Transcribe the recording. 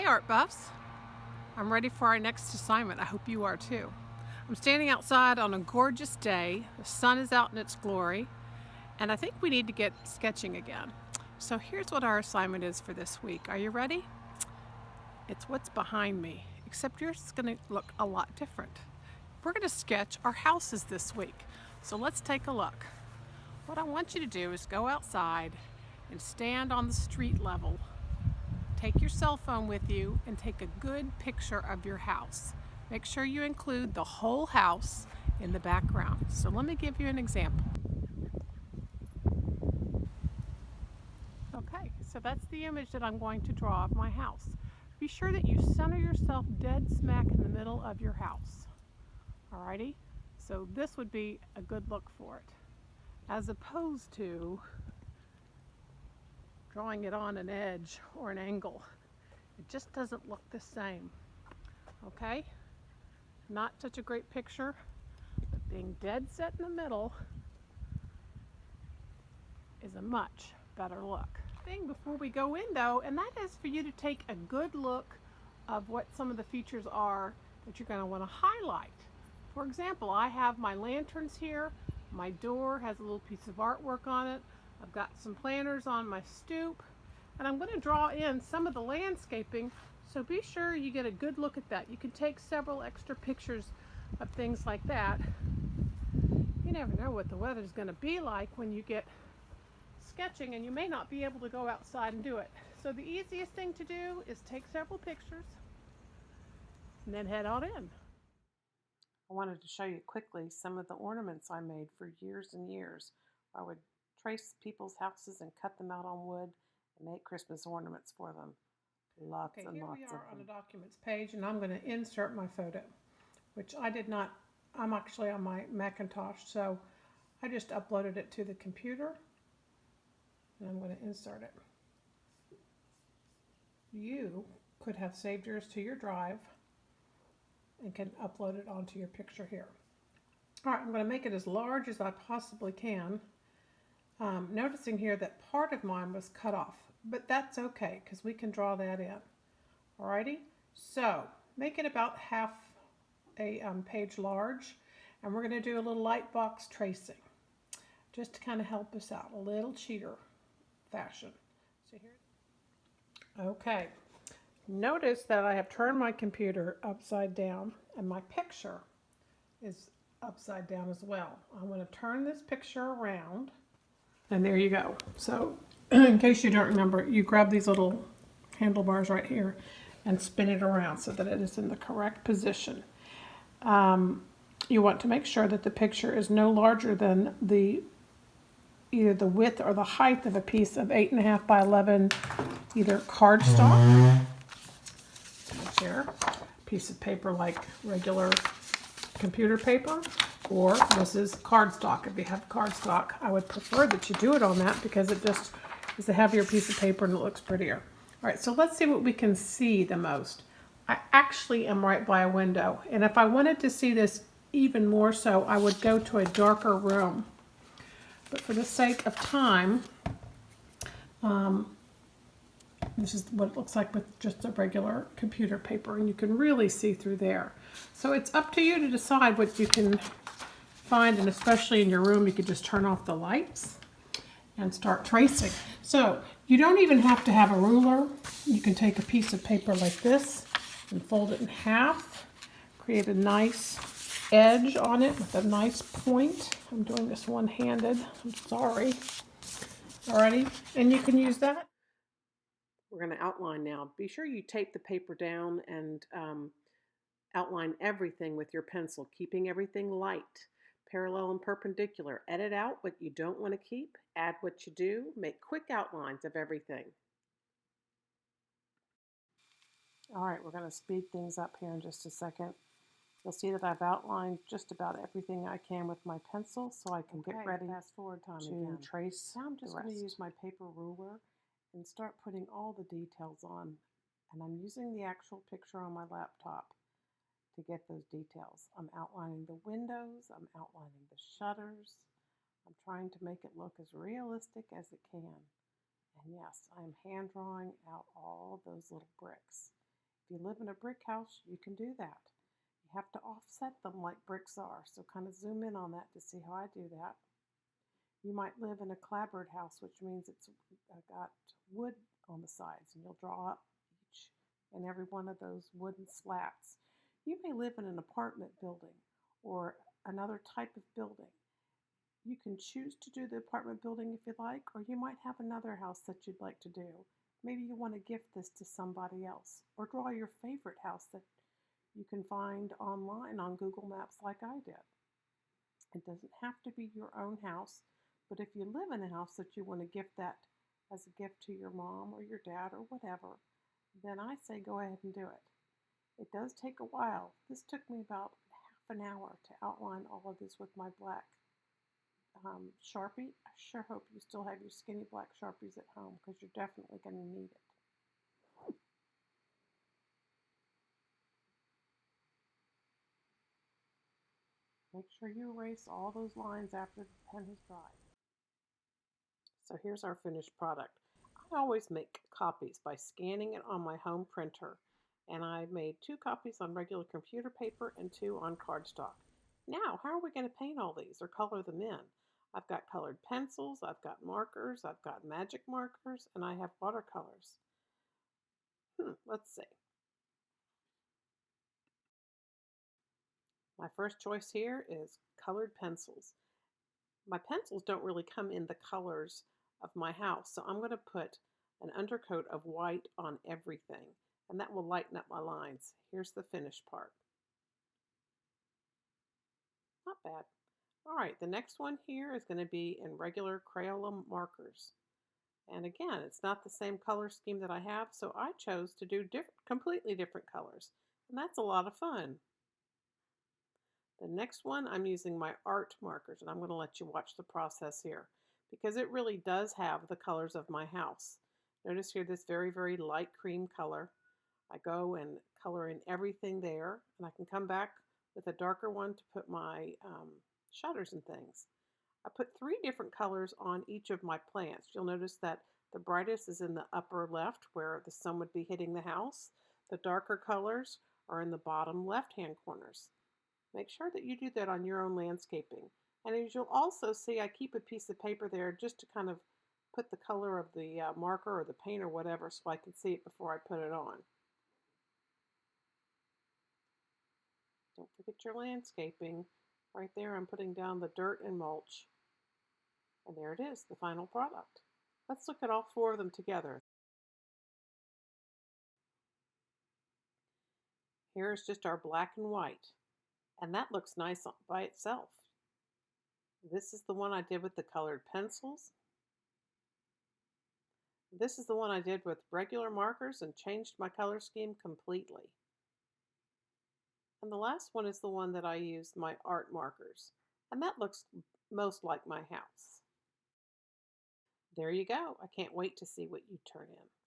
Hey art buffs, I'm ready for our next assignment. I hope you are too. I'm standing outside on a gorgeous day. The sun is out in its glory, and I think we need to get sketching again. So here's what our assignment is for this week. Are you ready? It's what's behind me, except yours is going to look a lot different. We're going to sketch our houses this week. So let's take a look. What I want you to do is go outside and stand on the street level. Take your cell phone with you and take a good picture of your house. Make sure you include the whole house in the background. So let me give you an example. Okay, so that's the image that I'm going to draw of my house. Be sure that you center yourself dead smack in the middle of your house. Alrighty? So this would be a good look for it, as opposed to drawing it on an edge or an angle. It just doesn't look the same. Okay? Not such a great picture, but being dead set in the middle is a much better look. Thing before we go in though, and that is for you to take a good look of what some of the features are that you're going to want to highlight. For example, I have my lanterns here. My door has a little piece of artwork on it. I've got some planters on my stoop, and I'm going to draw in some of the landscaping, so be sure you get a good look at that. You can take several extra pictures of things like that. You never know what the weather's going to be like when you get sketching, and you may not be able to go outside and do it. So the easiest thing to do is take several pictures and then head on in. I wanted to show you quickly some of the ornaments I made for years and years. I would trace people's houses and cut them out on wood and make Christmas ornaments for them. Lots and lots of them. Here we are on the documents page, and I'm going to insert my photo, which I did not. I'm actually on my Macintosh, so I just uploaded it to the computer, and I'm going to insert it. You could have saved yours to your drive and can upload it onto your picture here. All right, I'm going to make it as large as I possibly can. Noticing here that part of mine was cut off, but that's okay because we can draw that in. Alrighty, so make it about half a page large, and we're going to do a little light box tracing just to kind of help us out, a little cheater fashion. So here, okay. Notice that I have turned my computer upside down, and my picture is upside down as well. I'm going to turn this picture around, and there you go. So in case you don't remember, you grab these little handlebars right here and spin it around so that it is in the correct position. You want to make sure that the picture is no larger than either the width or the height of a piece of 8.5 by 11 either cardstock, here, piece of paper like regular computer paper, or this is cardstock. If you have cardstock, I would prefer that you do it on that because it just is a heavier piece of paper and it looks prettier. All right, so let's see what we can see the most. I actually am right by a window, and if I wanted to see this even more so, I would go to a darker room. But for the sake of time, this is what it looks like with just a regular computer paper, and you can really see through there. So it's up to you to decide what you can find, and especially in your room, you could just turn off the lights and start tracing. So you don't even have to have a ruler. You can take a piece of paper like this and fold it in half, create a nice edge on it with a nice point. I'm doing this one-handed, I'm sorry. Alrighty, and you can use that. We're going to outline now. Be sure you tape the paper down and outline everything with your pencil, keeping everything light, parallel and perpendicular. Edit out what you don't want to keep, add what you do, make quick outlines of everything. All right, we're going to speed things up here in just a second. You'll see that I've outlined just about everything I can with my pencil, so I can get ready fast forward time to trace. Now I'm just going to use my paper ruler and start putting all the details on. And I'm using the actual picture on my laptop to get those details. I'm outlining the windows, I'm outlining the shutters. I'm trying to make it look as realistic as it can. And yes, I'm hand drawing out all those little bricks. you live in a brick house, you can do that. You have to offset them like bricks are, so kind of zoom in on that to see how I do that. You might live in a clapboard house, which means it's got wood on the sides, and you'll draw up each and every one of those wooden slats. You may live in an apartment building or another type of building. You can choose to do the apartment building if you like, or you might have another house that you'd like to do. Maybe you want to gift this to somebody else, or draw your favorite house that you can find online on Google Maps like I did. It doesn't have to be your own house, but if you live in a house that you want to gift that as a gift to your mom or your dad or whatever, then I say go ahead and do it. It does take a while. This took me about half an hour to outline all of this with my black Sharpie. I sure hope you still have your skinny black Sharpies at home because you're definitely going to need it. Make sure you erase all those lines after the pen has dried. So here's our finished product. I always make copies by scanning it on my home printer, and I made 2 copies on regular computer paper and 2 on cardstock. Now, how are we going to paint all these or color them in? I've got colored pencils, I've got markers, I've got magic markers, and I have watercolors. Let's see. My first choice here is colored pencils. My pencils don't really come in the colors of my house, so I'm going to put an undercoat of white on everything, and that will lighten up my lines. Here's the finished part. Not bad. All right, the next one here is going to be in regular Crayola markers. And again, it's not the same color scheme that I have, so I chose to do completely different colors. And that's a lot of fun. The next one, I'm using my art markers, and I'm going to let you watch the process here because it really does have the colors of my house. Notice here this very, very light cream color. I go and color in everything there, and I can come back with a darker one to put my shutters and things. I put 3 different colors on each of my plants. You'll notice that the brightest is in the upper left where the sun would be hitting the house. The darker colors are in the bottom left-hand corners. Make sure that you do that on your own landscaping. And as you'll also see, I keep a piece of paper there just to kind of put the color of the marker or the paint or whatever so I can see it before I put it on. Don't forget your landscaping. Right there I'm putting down the dirt and mulch. And there it is, the final product. Let's look at all 4 of them together. Here's just our black and white. And that looks nice by itself. This is the one I did with the colored pencils. This is the one I did with regular markers and changed my color scheme completely. And the last one is the one that I used my art markers. And that looks most like my house. There you go. I can't wait to see what you turn in.